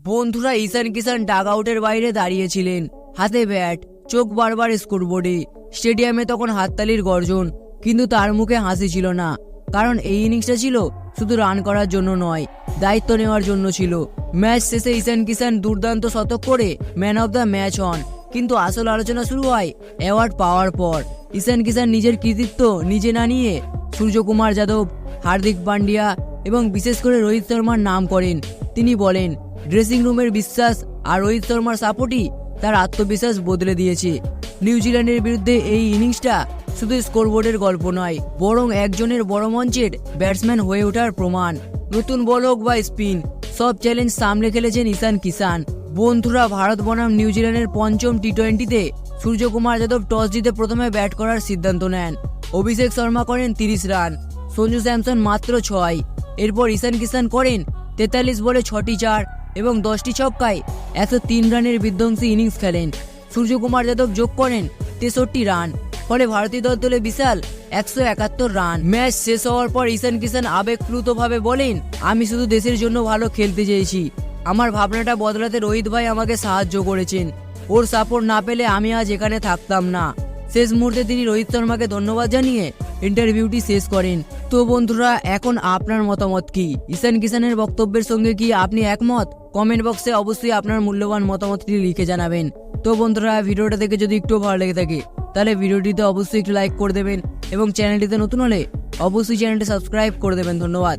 বন্ধুরা ঈশান কিষান ডাগ আউটের বাইরে দাঁড়িয়েছিলেন, হাতে ব্যাট, চোখ বারবার স্কোরবোর্ডে। স্টেডিয়ামে তখন হাততালির গর্জন, কিন্তু তার মুখে হাসি ছিল না। কারণ এই ইনিংসটা ছিল শুধু রান করার জন্য নয়, দায়িত্ব নেওয়ার জন্য ছিল। ম্যাচ শেষে ঈশান কিষান দুর্দান্ত শতক করে ম্যান অফ দ্য ম্যাচ হন। কিন্তু আসল আলোচনা শুরু হয় অ্যাওয়ার্ড পাওয়ার পর। ঈশান কিষান নিজের কৃতিত্ব নিজে না নিয়ে সূর্যকুমার যাদব, হার্দিক পান্ডিয়া এবং বিশেষ করে রোহিত শর্মার নাম করেন। তিনি বলেন, ড্রেসিং রুমের বিশ্বাস আর রোহিত শর্মার সাপোর্টই তার আত্মবিশ্বাস বদলে দিয়েছে। নিউজিল্যান্ডের বিরুদ্ধে এই ইনিংসটা শুধু স্কোরবোর্ডের গল্প নয়, বরং একজনের বড় মঞ্চের ব্যাটসম্যান হয়ে ওঠার প্রমাণ। নতুন বল হোক বা স্পিন, সব চ্যালেঞ্জ সামলে খেলেছেন ঈশান কিষান। বন্ধুরা, ভারত বনাম নিউজিল্যান্ডের পঞ্চম টি-20তে সূর্যকুমার যাদব টস জিতে প্রথমে ব্যাট করার সিদ্ধান্ত নেন। অভিষেক শর্মা করেন 30 রান, সঞ্জু স্যামসন মাত্র 6। এরপর ঈশান কিষান করেন 43 বলে 6টি 4 এবং 10টি ছক্কায় 103 রানের বিধ্বংসী ইনিংস খেলেন। সূর্যকুমার যাদব যোগ করেন 63 রান, ফলে ভারতীয় দল তোলে বিশাল 171 রান। ম্যাচ শেষ হওয়ার পর ঈশান কিষান আবেগপ্লুতভাবে বলেন, আমি শুধু দেশের জন্য ভালো খেলতে চেয়েছি। আমার ভাবনাটা বদলাতে রোহিত ভাই আমাকে সাহায্য করেছেন। ওর সাপোর্ট না পেলে আমি আজ এখানে থাকতাম না। শেষ মুহূর্তে তিনি রোহিত শর্মাকে ধন্যবাদ জানিয়ে ইন্টারভিউটি শেষ করেন। তো বন্ধুরা, এখন আপনার মতামত কি? ঈশান কিষানের বক্তব্যের সঙ্গে কি আপনি একমত? কমেন্ট বক্সে অবশ্যই আপনার মূল্যবান মতামতটি লিখে জানাবেন। তো বন্ধুরা, ভিডিওটা দেখে যদি একটু ভালো লেগে থাকে তাহলে ভিডিওটিতে অবশ্যই একটু লাইক করে দেবেন এবং চ্যানেলটিতে নতুন হলে অবশ্যই চ্যানেলটি সাবস্ক্রাইব করে দেবেন। ধন্যবাদ।